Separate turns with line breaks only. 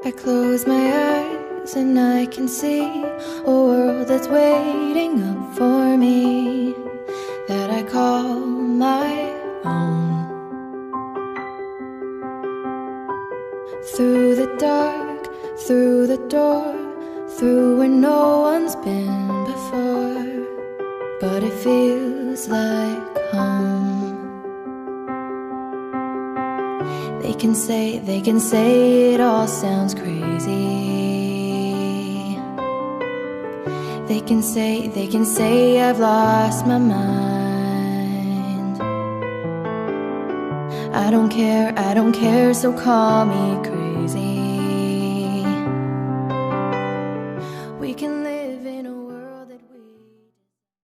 I close my eyes and I can see a world that's waiting up for me, that I call my own. Through the dark, through the door, through where no one's been before, but it feels like home. They can say it all sounds crazy. They can say I've lost my mind. I don't care, so call me crazy.